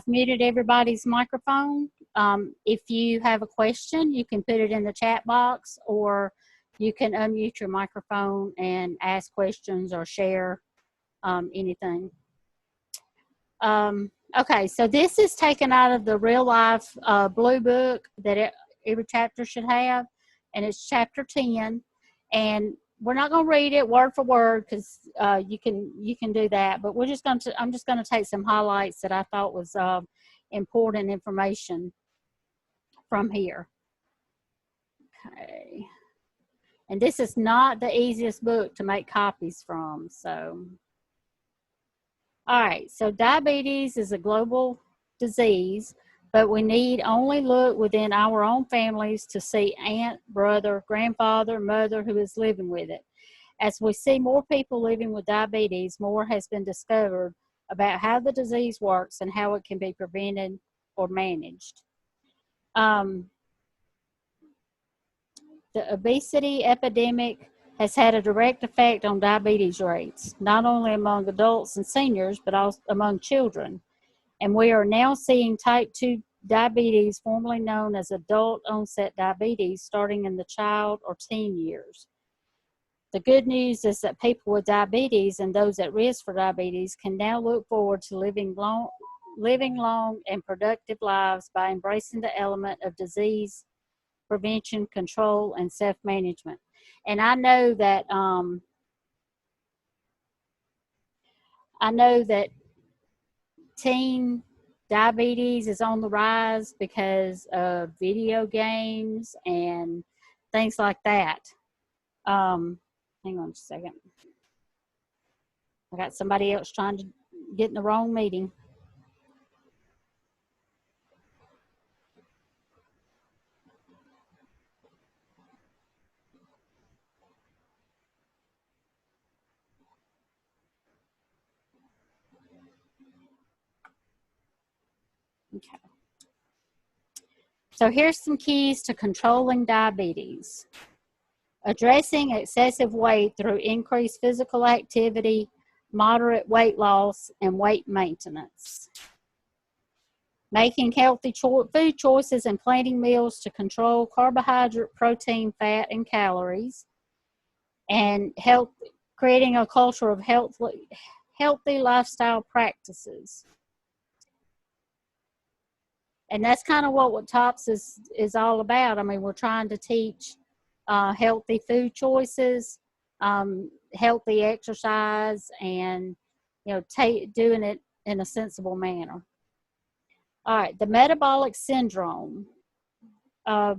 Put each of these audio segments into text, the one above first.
muted everybody's microphone. If you have a question, you can put it in the chat box, or you can unmute your microphone and ask questions or share anything. Okay, so this is taken out of the Real Life Blue Book that every chapter should have, and it's chapter 10. And we're not going to read it word for word because you can do that, but I'm just going to take some highlights that I thought was important information from here. Okay, and this is not the easiest book to make copies from, so. All right, so diabetes is a global disease, but we need only look within our own families to see aunt, brother, grandfather, mother who is living with it. As we see more people living with diabetes, more has been discovered about how the disease works and how it can be prevented or managed. The obesity epidemic has had a direct effect on diabetes rates, not only among adults and seniors, but also among children. And we are now seeing type 2 diabetes, formerly known as adult onset diabetes, starting in the child or teen years. The good news is that people with diabetes and those at risk for diabetes can now look forward to living long and productive lives by embracing the element of disease prevention, control, and self-management. And I know that teen diabetes is on the rise because of video games and things like that. Hang on just a second. I got somebody else trying to get in the wrong meeting. Okay. So here's some keys to controlling diabetes. Addressing excessive weight through increased physical activity, moderate weight loss, and weight maintenance. Making healthy food choices and planning meals to control carbohydrate, protein, fat, and calories. And creating a culture of healthy lifestyle practices. And that's kind of what TOPS is all about. I mean, we're trying to teach healthy food choices, healthy exercise, and doing it in a sensible manner. All right, the metabolic syndrome. The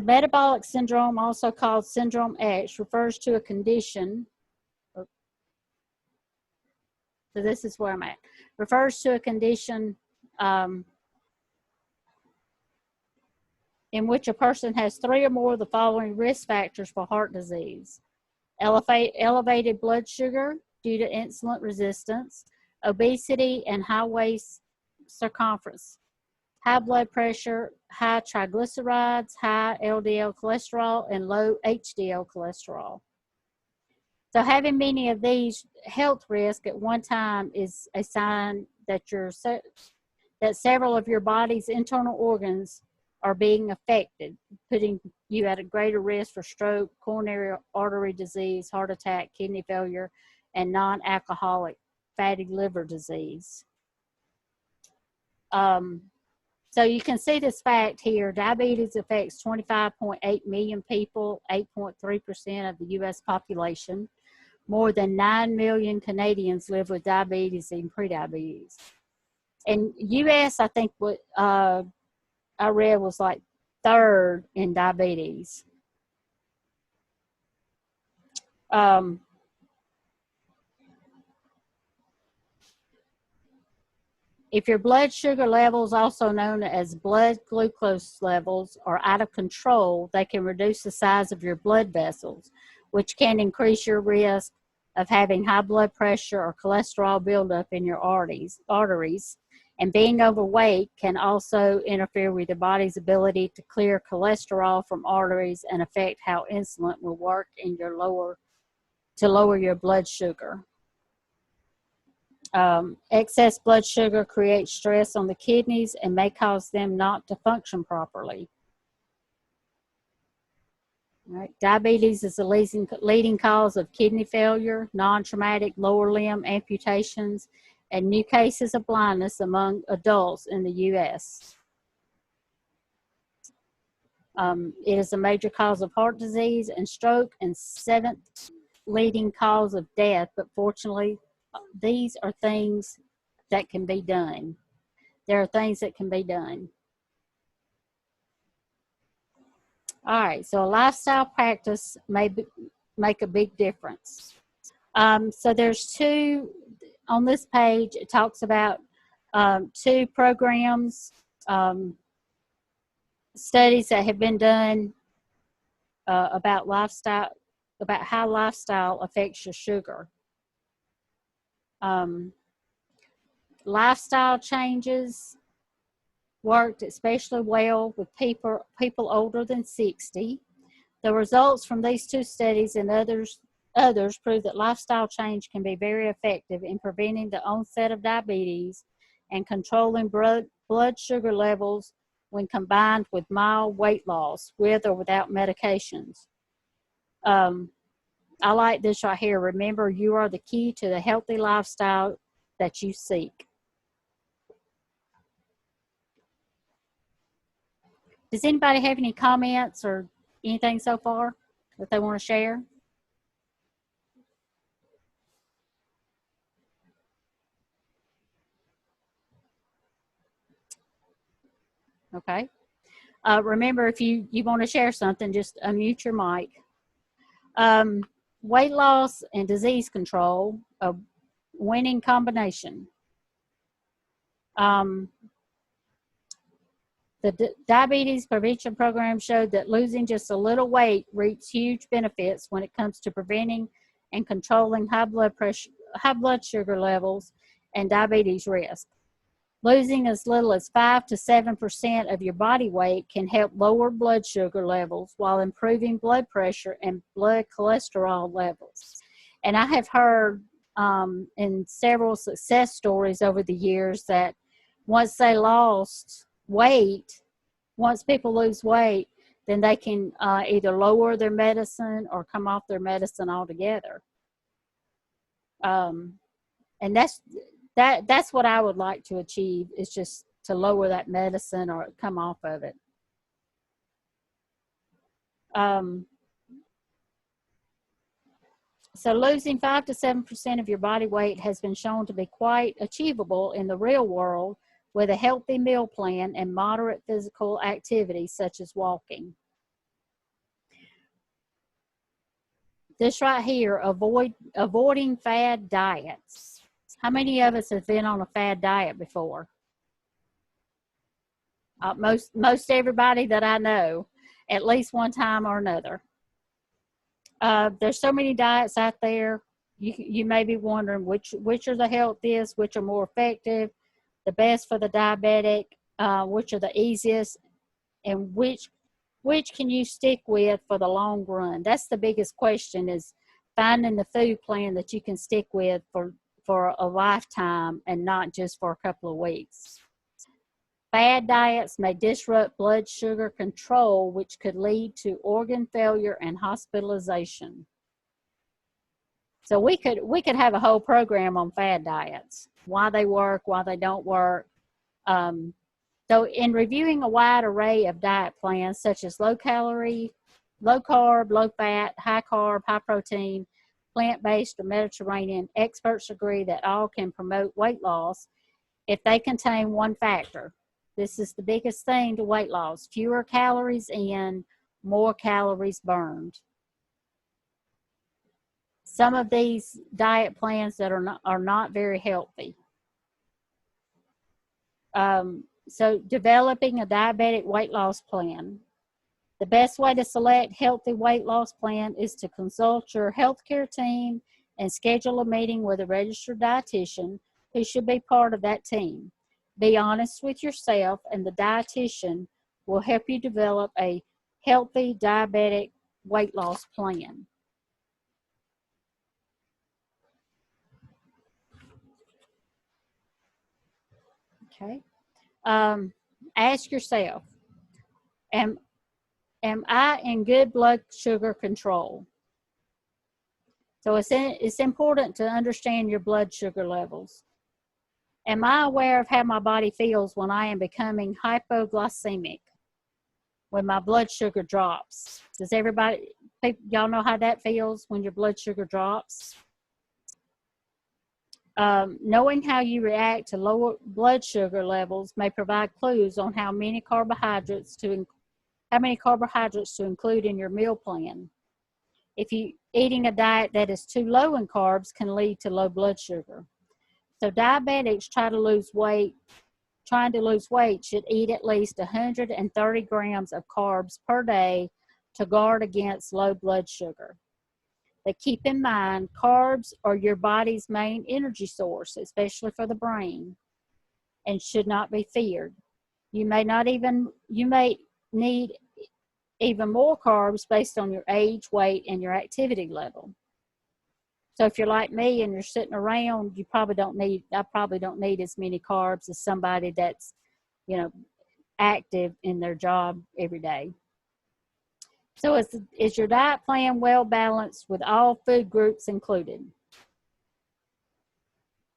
metabolic syndrome, also called Syndrome X, refers to a condition. So this is where I'm at. Refers to a condition in which a person has 3 or more of the following risk factors for heart disease: elevated blood sugar due to insulin resistance, obesity and high waist circumference, high blood pressure, high triglycerides, high LDL cholesterol, and low HDL cholesterol. So having many of these health risks at one time is a sign that that several of your body's internal organs are being affected, putting you at a greater risk for stroke, coronary artery disease, heart attack, kidney failure, and non-alcoholic fatty liver disease. So you can see this fact here. Diabetes affects 25.8 million people, 8.3% of the U.S. population. More than 9 million Canadians live with diabetes and prediabetes. In U.S., I think what I read was like 3rd in diabetes. If your blood sugar levels, also known as blood glucose levels, are out of control, they can reduce the size of your blood vessels, which can increase your risk of having high blood pressure or cholesterol buildup in your arteries. And being overweight can also interfere with your body's ability to clear cholesterol from arteries and affect how insulin will work in to lower your blood sugar. Excess blood sugar creates stress on the kidneys and may cause them not to function properly. All right. Diabetes is the leading cause of kidney failure, non-traumatic lower limb amputations, and new cases of blindness among adults in the U.S. It is a major cause of heart disease and stroke, and seventh leading cause of death. But fortunately, these are things that can be done. There are things that can be done. All right, so a lifestyle practice may make a big difference. So there's two on this page. It talks about two programs, studies that have been done about lifestyle, about how lifestyle affects your sugar. Lifestyle changes worked especially well with people older than 60. The results from these two studies and others prove that lifestyle change can be very effective in preventing the onset of diabetes and controlling blood sugar levels when combined with mild weight loss, with or without medications. I like this right here. Remember, you are the key to the healthy lifestyle that you seek. Does anybody have any comments or anything so far that they want to share? Okay. Remember, if you want to share something, just unmute your mic. Weight loss and disease control, a winning combination. The diabetes prevention program showed that losing just a little weight reaps huge benefits when it comes to preventing and controlling high blood sugar levels and diabetes risk. Losing as little as 5 to 7% of your body weight can help lower blood sugar levels while improving blood pressure and blood cholesterol levels. And I have heard in several success stories over the years that once they lost weight, once people lose weight, then they can either lower their medicine or come off their medicine altogether. And that's what I would like to achieve, is just to lower that medicine or come off of it. So losing 5 to 7% of your body weight has been shown to be quite achievable in the real world with a healthy meal plan and moderate physical activity such as walking. This right here, avoiding fad diets. How many of us have been on a fad diet before? Most everybody that I know, at least one time or another. There's so many diets out there. You may be wondering which are the healthiest, which are more effective, the best for the diabetic, which are the easiest, and which can you stick with for the long run. That's the biggest question, is finding the food plan that you can stick with for a lifetime and not just for a couple of weeks. Fad diets may disrupt blood sugar control, which could lead to organ failure and hospitalization. So we could have a whole program on fad diets, why they work, why they don't work. So in reviewing a wide array of diet plans, such as low calorie, low carb, low fat, high carb, high protein, plant-based, or Mediterranean, experts agree that all can promote weight loss if they contain one factor. This is the biggest thing to weight loss: fewer calories in, more calories burned. Some of these diet plans that are not very healthy. So developing a diabetic weight loss plan. The best way to select healthy weight loss plan is to consult your healthcare team and schedule a meeting with a registered dietitian who should be part of that team. Be honest with yourself, and the dietitian will help you develop a healthy diabetic weight loss plan. Okay. Ask yourself, am I in good blood sugar control? So it's important to understand your blood sugar levels. Am I aware of how my body feels when I am becoming hypoglycemic? When my blood sugar drops? Does everybody, y'all know how that feels when your blood sugar drops? Knowing how you react to lower blood sugar levels may provide clues on how many carbohydrates to include in your meal plan. If you eating a diet that is too low in carbs can lead to low blood sugar. So diabetics trying to lose weight should eat at least 130 grams of carbs per day to guard against low blood sugar. But keep in mind, carbs are your body's main energy source, especially for the brain, and should not be feared. You may need even more carbs based on your age, weight, and your activity level. So if you're like me and you're sitting around, I probably don't need as many carbs as somebody that's, active in their job every day. So is your diet plan well balanced with all food groups included?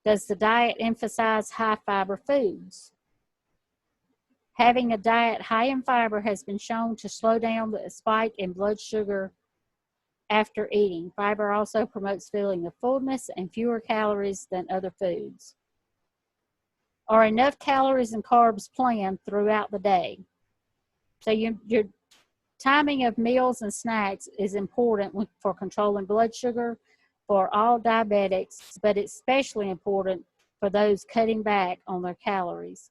Does the diet emphasize high fiber foods? Having a diet high in fiber has been shown to slow down the spike in blood sugar after eating. Fiber also promotes feeling of fullness and fewer calories than other foods. Are enough calories and carbs planned throughout the day? So your timing of meals and snacks is important for controlling blood sugar for all diabetics, but it's especially important for those cutting back on their calories.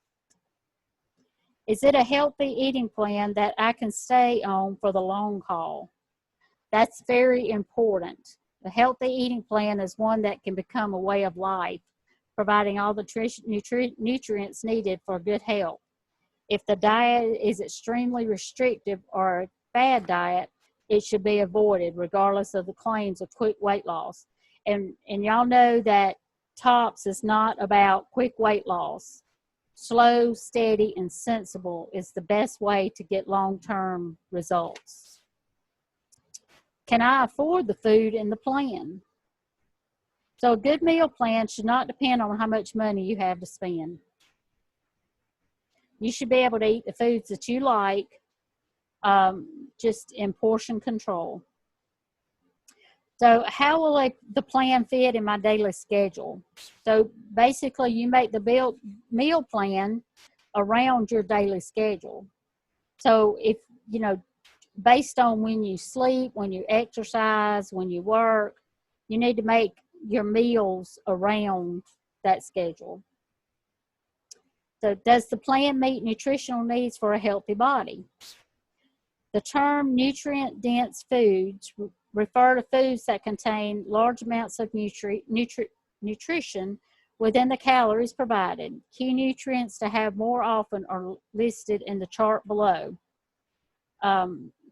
Is it a healthy eating plan that I can stay on for the long haul? That's very important. A healthy eating plan is one that can become a way of life, providing all the nutrients needed for good health. If the diet is extremely restrictive or a bad diet, it should be avoided regardless of the claims of quick weight loss. And y'all know that TOPS is not about quick weight loss. Slow, steady, and sensible is the best way to get long-term results. Can I afford the food in the plan? So a good meal plan should not depend on how much money you have to spend. You should be able to eat the foods that you like, just in portion control. So how will the plan fit in my daily schedule? So basically you make the meal plan around your daily schedule. So if, based on when you sleep, when you exercise, when you work, you need to make your meals around that schedule. So does the plan meet nutritional needs for a healthy body? The term nutrient-dense foods refer to foods that contain large amounts of nutrition within the calories provided. Key nutrients to have more often are listed in the chart below.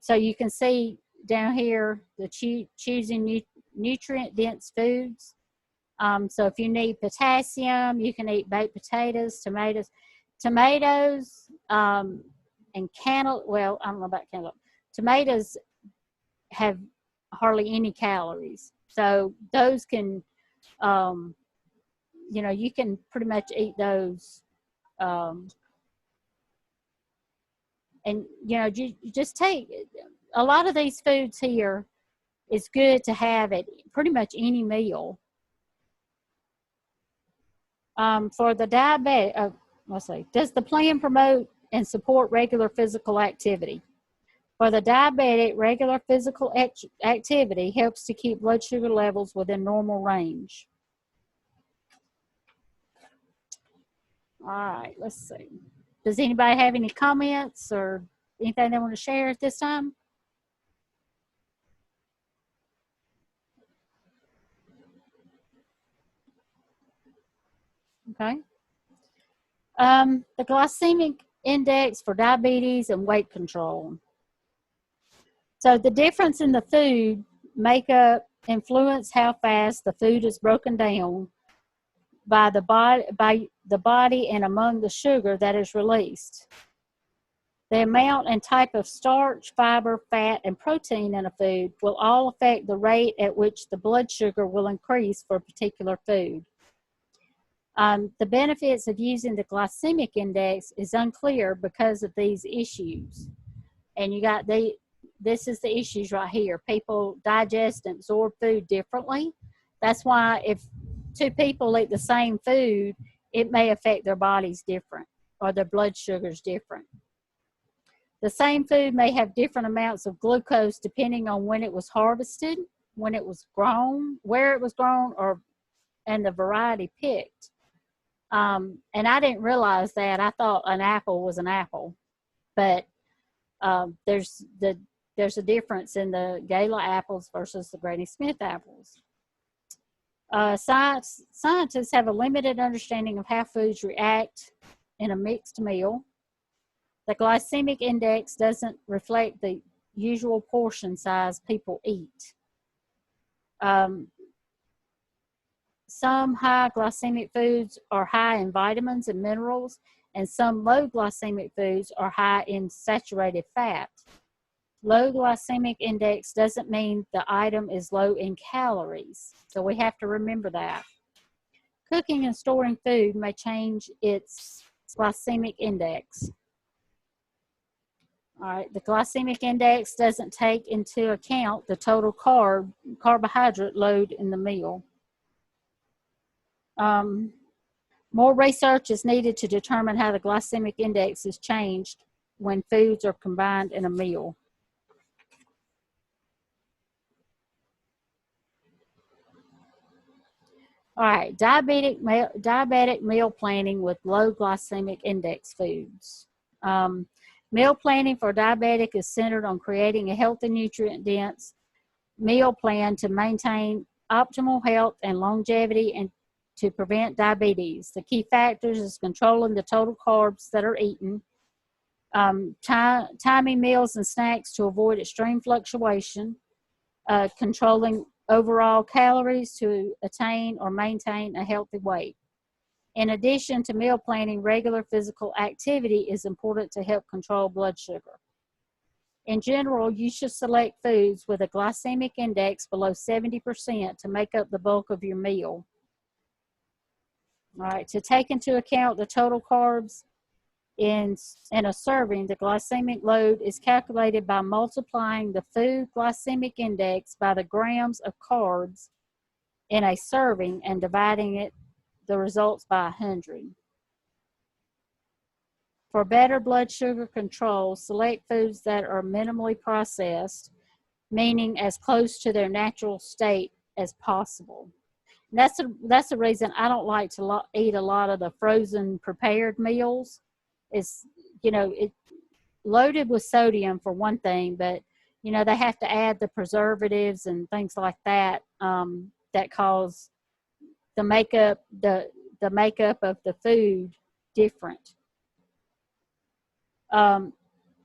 So you can see down here the choosing nutrient-dense foods. So if you need potassium, you can eat baked potatoes, tomatoes, and cantaloupe. Well, I don't know about cantaloupe. Tomatoes have hardly any calories. So those can, you can pretty much eat those. And, you just take a lot of these foods here. It's good to have at pretty much any meal. For the diabetic, let's see, does the plan promote and support regular physical activity? For the diabetic, regular physical activity helps to keep blood sugar levels within normal range. All right, let's see. Does anybody have any comments or anything they want to share at this time? Okay. The glycemic index for diabetes and weight control. So the difference in the food makeup influence how fast the food is broken down by the body and among the sugar that is released. The amount and type of starch, fiber, fat, and protein in a food will all affect the rate at which the blood sugar will increase for a particular food. The benefits of using the glycemic index is unclear because of these issues. And this is the issues right here. People digest and absorb food differently. That's why if two people eat the same food, it may affect their bodies different or their blood sugars different. The same food may have different amounts of glucose depending on when it was harvested, when it was grown, where it was grown, and the variety picked. And I didn't realize that. I thought an apple was an apple, but there's a difference in the Gala apples versus the Granny Smith apples. Scientists have a limited understanding of how foods react in a mixed meal. The glycemic index doesn't reflect the usual portion size people eat. Some high glycemic foods are high in vitamins and minerals, and some low glycemic foods are high in saturated fat. Low glycemic index doesn't mean the item is low in calories, so we have to remember that. Cooking and storing food may change its glycemic index. All right, the glycemic index doesn't take into account the total carbohydrate load in the meal. More research is needed to determine how the glycemic index is changed when foods are combined in a meal. All right, diabetic meal planning with low glycemic index foods. Meal planning for diabetic is centered on creating a healthy, nutrient-dense meal plan to maintain optimal health and longevity and to prevent diabetes. The key factors is controlling the total carbs that are eaten, timing meals and snacks to avoid extreme fluctuation, controlling overall calories to attain or maintain a healthy weight. In addition to meal planning, regular physical activity is important to help control blood sugar. In general, you should select foods with a glycemic index below 70% to make up the bulk of your meal. All right, to take into account the total carbs in a serving, the glycemic load is calculated by multiplying the food glycemic index by the grams of carbs in a serving and dividing the results by 100. For better blood sugar control, select foods that are minimally processed, meaning as close to their natural state as possible. And that's the reason I don't like to eat a lot of the frozen prepared meals. It's, it loaded with sodium for one thing, but, they have to add the preservatives and things like that that cause the makeup of the food different.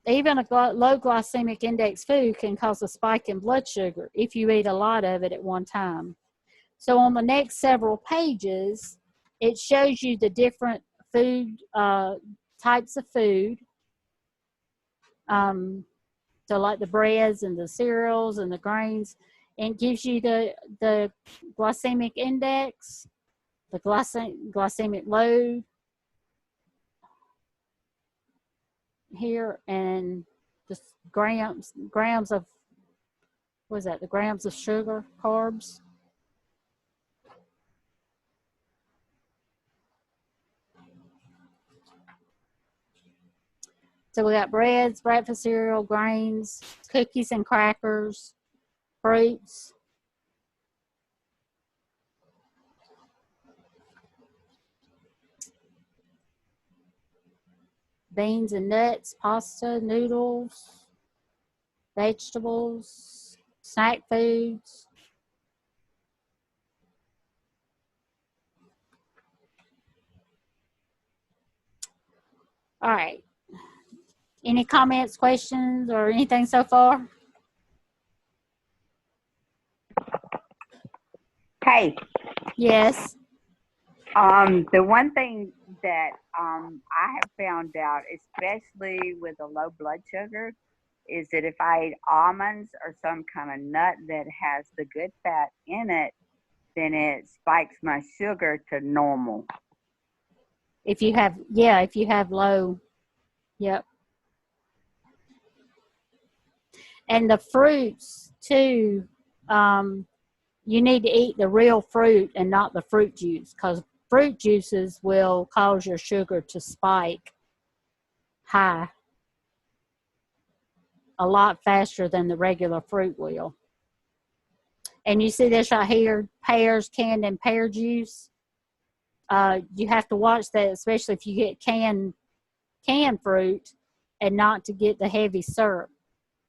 Even a low glycemic index food can cause a spike in blood sugar if you eat a lot of it at one time. So on the next several pages, it shows you the different food types of food. So like the breads and the cereals and the grains, and gives you the glycemic index, the glycemic load here, and the grams of, what is that, the grams of sugar, carbs. So we got breads, breakfast cereal, grains, cookies and crackers, fruits, beans and nuts, pasta, noodles, vegetables, snack foods. All right. Any comments, questions, or anything so far? Hey. Yes. The one thing that I have found out, especially with a low blood sugar, is that if I eat almonds or some kind of nut that has the good fat in it, then it spikes my sugar to normal. If you have, yeah, if you have low, yep. And the fruits too, you need to eat the real fruit and not the fruit juice, because fruit juices will cause your sugar to spike high a lot faster than the regular fruit will. And you see this right here, pears, canned and pear juice. You have to watch that, especially if you get canned fruit, and not to get the heavy syrup,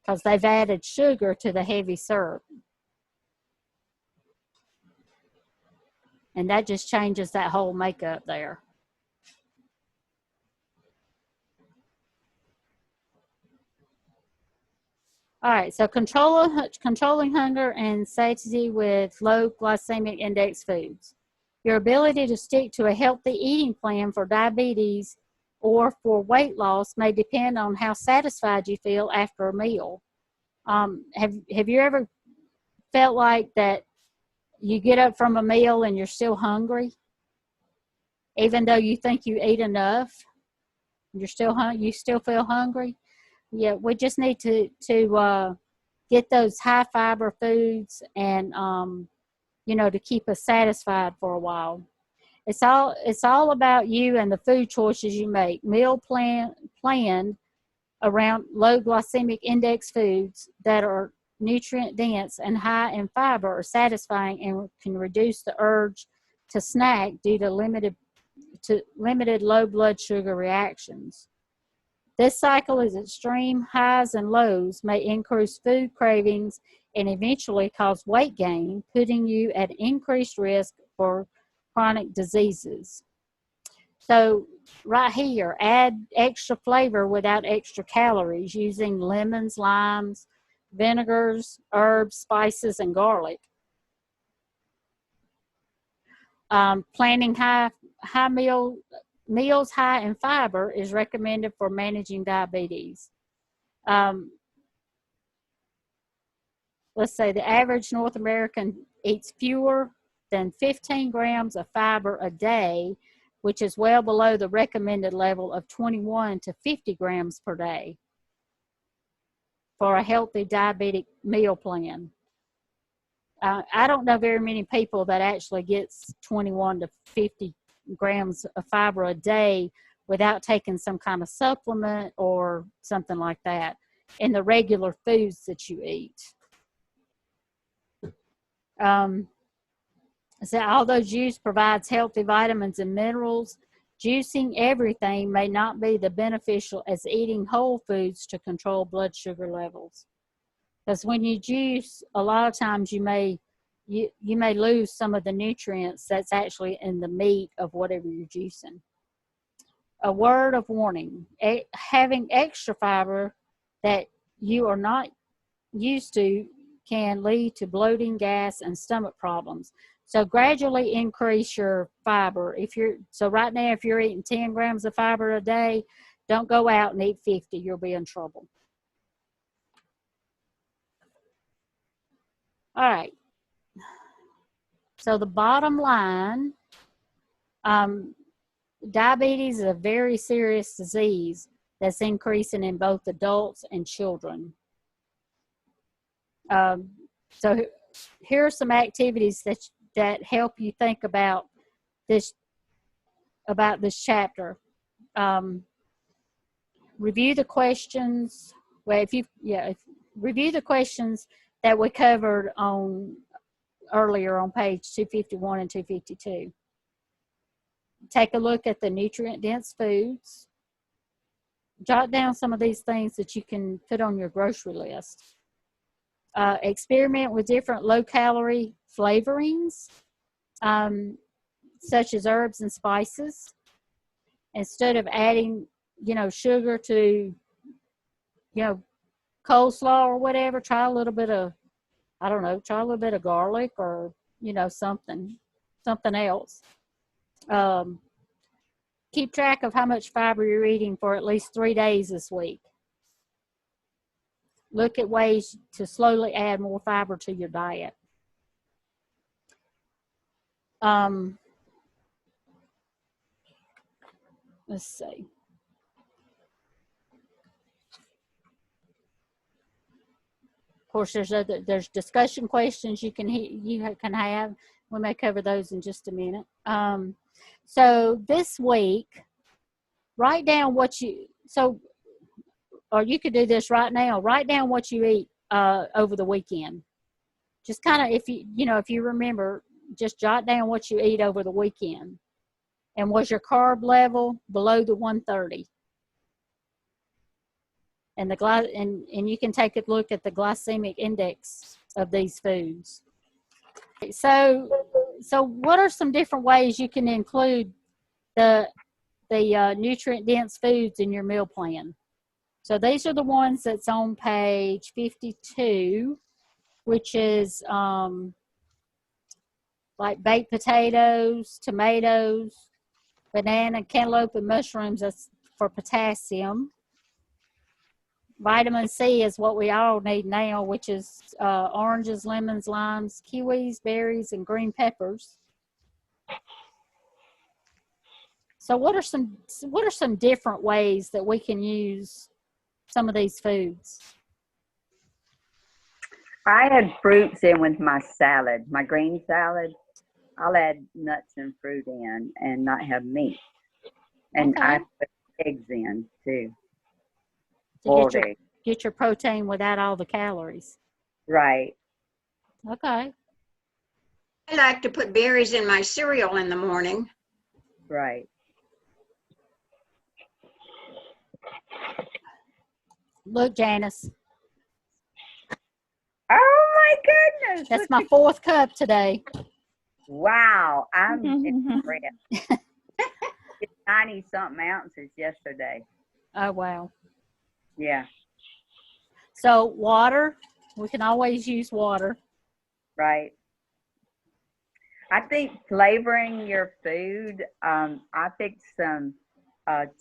because they've added sugar to the heavy syrup. And that just changes that whole makeup there. All right, so controlling hunger and satiety with low glycemic index foods. Your ability to stick to a healthy eating plan for diabetes or for weight loss may depend on how satisfied you feel after a meal. Have you ever felt like that you get up from a meal and you're still hungry, even though you think you ate enough? You still feel hungry? Yeah, we just need to get those high fiber foods, and to keep us satisfied for a while. It's all about you and the food choices you make. Planned around low glycemic index foods that are nutrient dense and high in fiber are satisfying and can reduce the urge to snack due to limited low blood sugar reactions. This cycle is extreme highs and lows may increase food cravings and eventually cause weight gain, putting you at increased risk for chronic diseases. So right here, add extra flavor without extra calories using lemons, limes, vinegars, herbs, spices, and garlic. Planning meals high in fiber is recommended for managing diabetes. Let's say the average North American eats fewer than 15 grams of fiber a day, which is well below the recommended level of 21 to 50 grams per day for a healthy diabetic meal plan. I don't know very many people that actually gets 21 to 50 grams of fiber a day without taking some kind of supplement or something like that in the regular foods that you eat. So although juice provides healthy vitamins and minerals, juicing everything may not be as beneficial as eating whole foods to control blood sugar levels. Because when you juice, a lot of times you may lose some of the nutrients that's actually in the meat of whatever you're juicing. A word of warning: having extra fiber that you are not used to can lead to bloating, gas, and stomach problems. So gradually increase your fiber. Right now, if you're eating 10 grams of fiber a day, don't go out and eat 50. You'll be in trouble. All right. So the bottom line, diabetes is a very serious disease that's increasing in both adults and children. So here are some activities that help you think about this chapter. Review the questions. Well, review the questions that we covered earlier on page 251 and 252. Take a look at the nutrient-dense foods. Jot down some of these things that you can put on your grocery list. Experiment with different low-calorie flavorings, such as herbs and spices. Instead of adding, sugar to, coleslaw or whatever, try a little bit of garlic or, something else. Keep track of how much fiber you're eating for at least 3 days this week. Look at ways to slowly add more fiber to your diet. Let's see. Of course, there's discussion questions you can have. We may cover those in just a minute. So this week, write down what you or you could do this right now. Write down what you eat over the weekend. Just kind of, if you remember, just jot down what you eat over the weekend. And was your carb level below the 130? And and you can take a look at the glycemic index of these foods. So what are some different ways you can include the nutrient dense foods in your meal plan? So these are the ones that's on page 52, which is like baked potatoes, tomatoes, banana, cantaloupe, and mushrooms. That's for potassium. Vitamin C is what we all need now, which is oranges, lemons, limes, kiwis, berries, and green peppers. So what are some different ways that we can use some of these foods? I add fruits in with my salad, my green salad. I'll add nuts and fruit in and not have meat. And Okay. I put eggs in too. To get your protein without all the calories. Right. Okay. I like to put berries in my cereal in the morning. Right. Look, Janice. Oh my goodness. That's my 4th cup today. Wow. I'm impressed. It's 90-something ounces yesterday. Oh, wow. Yeah. So water, we can always use water. Right. I think flavoring your food, I picked some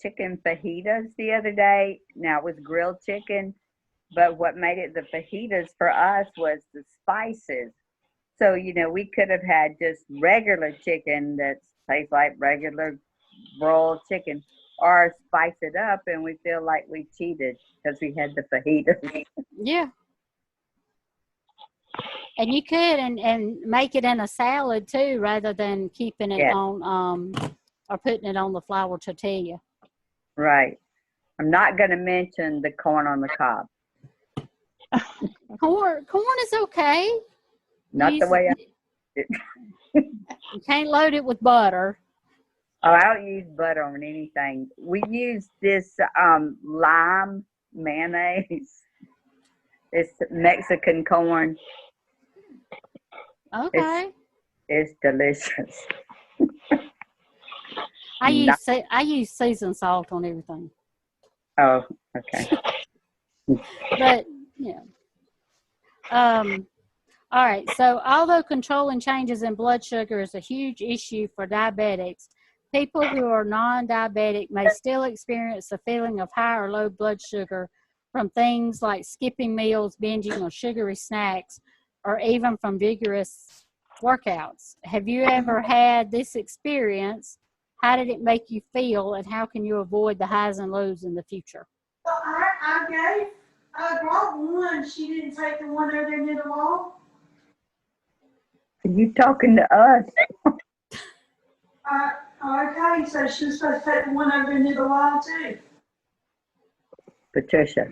chicken fajitas the other day. Now it was grilled chicken, but what made it the fajitas for us was the spices. So, we could have had just regular chicken that tastes like regular broiled chicken, or spice it up and we feel like we cheated because we had the fajitas. Yeah. And you could and make it in a salad too, rather than keeping it on or putting it on the flour tortilla. Right. I'm not going to mention the corn on the cob. Corn is okay. Not the way I did it. You can't load it with butter. Oh, I don't use butter on anything. We use this lime mayonnaise. It's Mexican corn. Okay. It's delicious. I use seasoned salt on everything. Oh, okay. But all right. So although controlling changes in blood sugar is a huge issue for diabetics, people who are non-diabetic may still experience the feeling of high or low blood sugar from things like skipping meals, binging on sugary snacks, or even from vigorous workouts. Have you ever had this experience? How did it make you feel, and how can you avoid the highs and lows in the future? Well, I brought one. She didn't take the one over there near the wall. Are you talking to us? Okay, so she was supposed to take the one over there near the wall too. Patricia,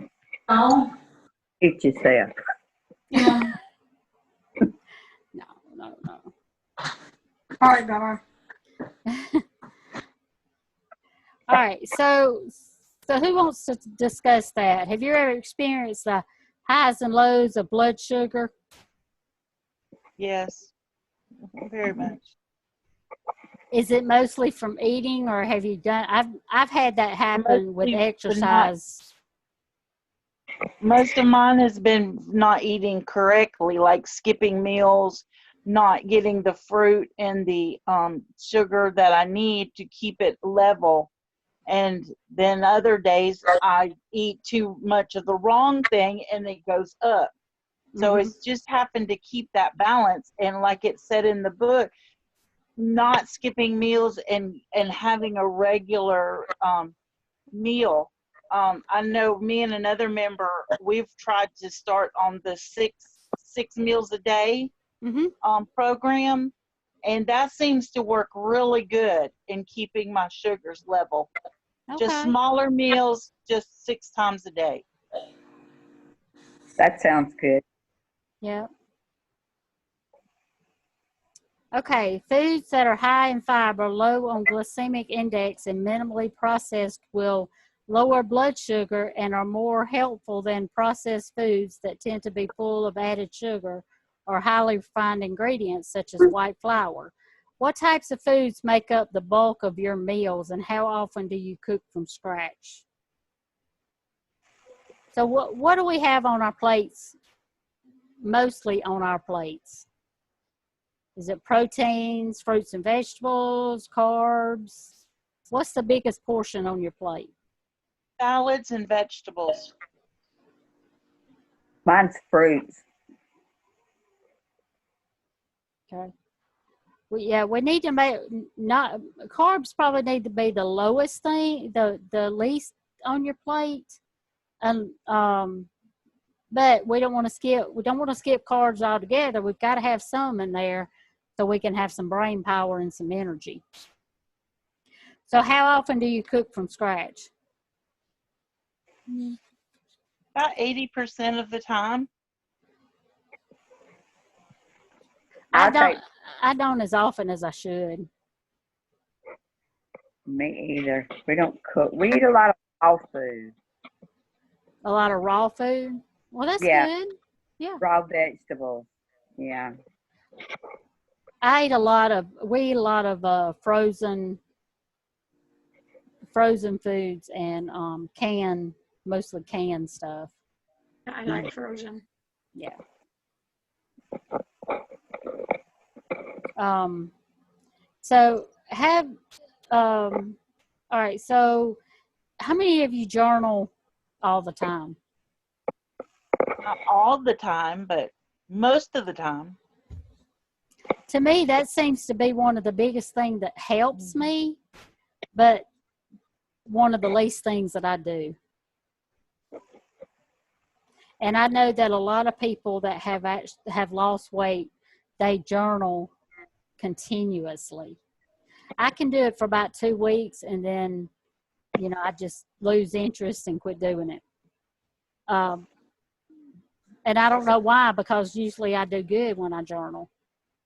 Oh. eat yourself. Yeah. No. All right, bye. All right, so who wants to discuss that? Have you ever experienced the highs and lows of blood sugar? Yes, very much. Is it mostly from eating, or have you done? I've had that happen with exercise. Most of mine has been not eating correctly, like skipping meals, not getting the fruit and the sugar that I need to keep it level. And then other days I eat too much of the wrong thing and it goes up. So it's just happened to keep that balance. And like it said in the book, not skipping meals and having a regular meal. I know me and another member, we've tried to start on the six meals a day program, and that seems to work really good in keeping my sugars level. Okay. Just smaller meals, just 6 times a day. That sounds good. Yeah. Okay, foods that are high in fiber, low on glycemic index, and minimally processed will lower blood sugar and are more helpful than processed foods that tend to be full of added sugar or highly refined ingredients such as white flour. What types of foods make up the bulk of your meals, and how often do you cook from scratch? So what do we have on our plates, mostly on our plates? Is it proteins, fruits and vegetables, carbs? What's the biggest portion on your plate? Salads and vegetables. Mine's fruits. Okay. Well, we need to make, not, carbs probably need to be the lowest thing, the least on your plate. And but we don't want to skip carbs altogether. We've got to have some in there so we can have some brain power and some energy. So how often do you cook from scratch? About 80% of the time. I don't as often as I should. Me either. We don't cook. We eat a lot of raw food. A lot of raw food? Well, that's good. Yeah. Raw vegetables. Yeah. We eat a lot of frozen foods and mostly canned stuff. I like frozen. Yeah. So all right, so how many of you journal all the time? Not all the time, but most of the time. To me, that seems to be one of the biggest things that helps me, but one of the least things that I do. And I know that a lot of people that have lost weight, they journal continuously. I can do it for about 2 weeks, and then, I just lose interest and quit doing it. And I don't know why, because usually I do good when I journal.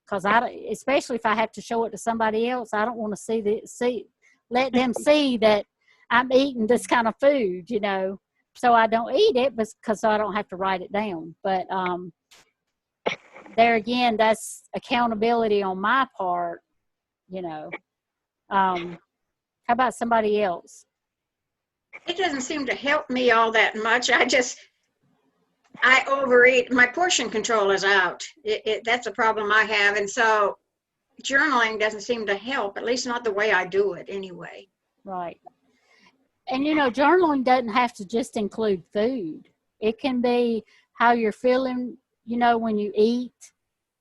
Because especially if I have to show it to somebody else, I don't want to let them see that I'm eating this kind of food, So I don't eat it because I don't have to write it down. But there again, that's accountability on my part, How about somebody else? It doesn't seem to help me all that much. I overeat. My portion control is out. That's a problem I have. And so journaling doesn't seem to help, at least not the way I do it anyway. Right. And, journaling doesn't have to just include food. It can be how you're feeling, when you eat,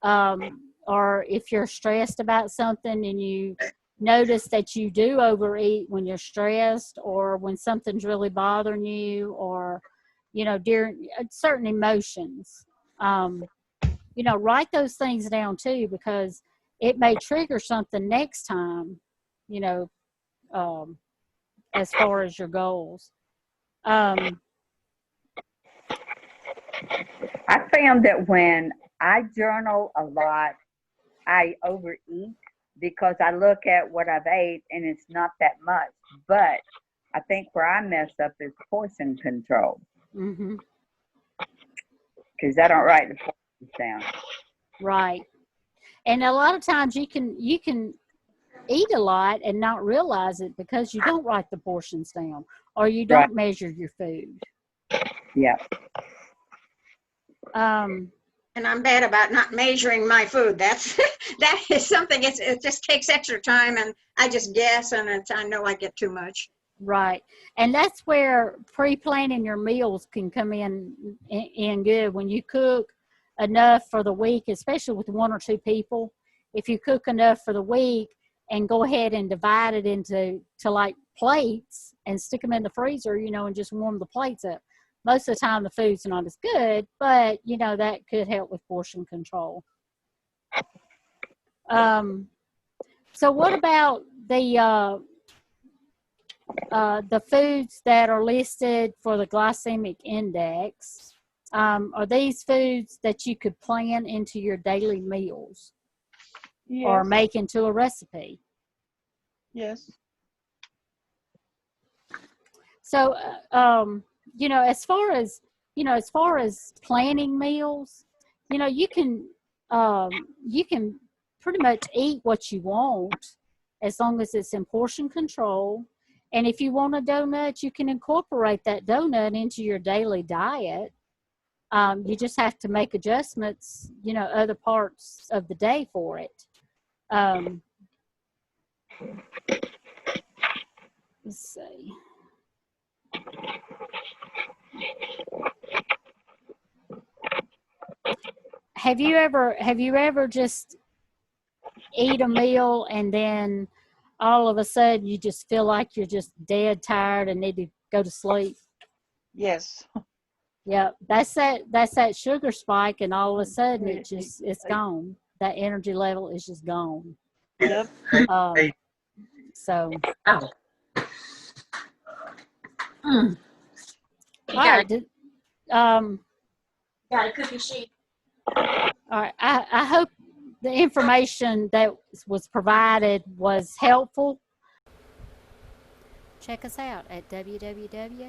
or if you're stressed about something and you notice that you do overeat when you're stressed, or when something's really bothering you, or, during certain emotions. Write those things down too, because it may trigger something next time, as far as your goals. I found that when I journal a lot, I overeat because I look at what I've ate and it's not that much. But I think where I mess up is portion control. Because I don't write the portions down. Right. And a lot of times you can eat a lot and not realize it because you don't write the portions down, or you don't measure your food. Yeah. And And I'm bad about not measuring my food. That's that is something. It just takes extra time, and I just guess, and I know I get too much. Right. And that's where pre-planning your meals can come in good. When you cook enough for the week, especially with 1 or 2 people, if you cook enough for the week and go ahead and divide it into like plates and stick them in the freezer, and just warm the plates up. Most of the time the food's not as good, but that could help with portion control. So what about the foods that are listed for the glycemic index? Are these foods that you could plan into your daily meals? Yes. Or make into a recipe? Yes. So, as far as planning meals, you can pretty much eat what you want as long as it's in portion control. And if you want a donut, you can incorporate that donut into your daily diet. You just have to make adjustments, other parts of the day for it. Let's see. Have you ever just eat a meal and then all of a sudden you just feel like you're just dead tired and need to go to sleep? Yes. Yeah, that's that sugar spike, and all of a sudden it's gone. That energy level is just gone. Yep. So. Oh. Mm. All right. Got a cookie sheet. All right. I hope the information that was provided was helpful. Check us out at www.tops.org.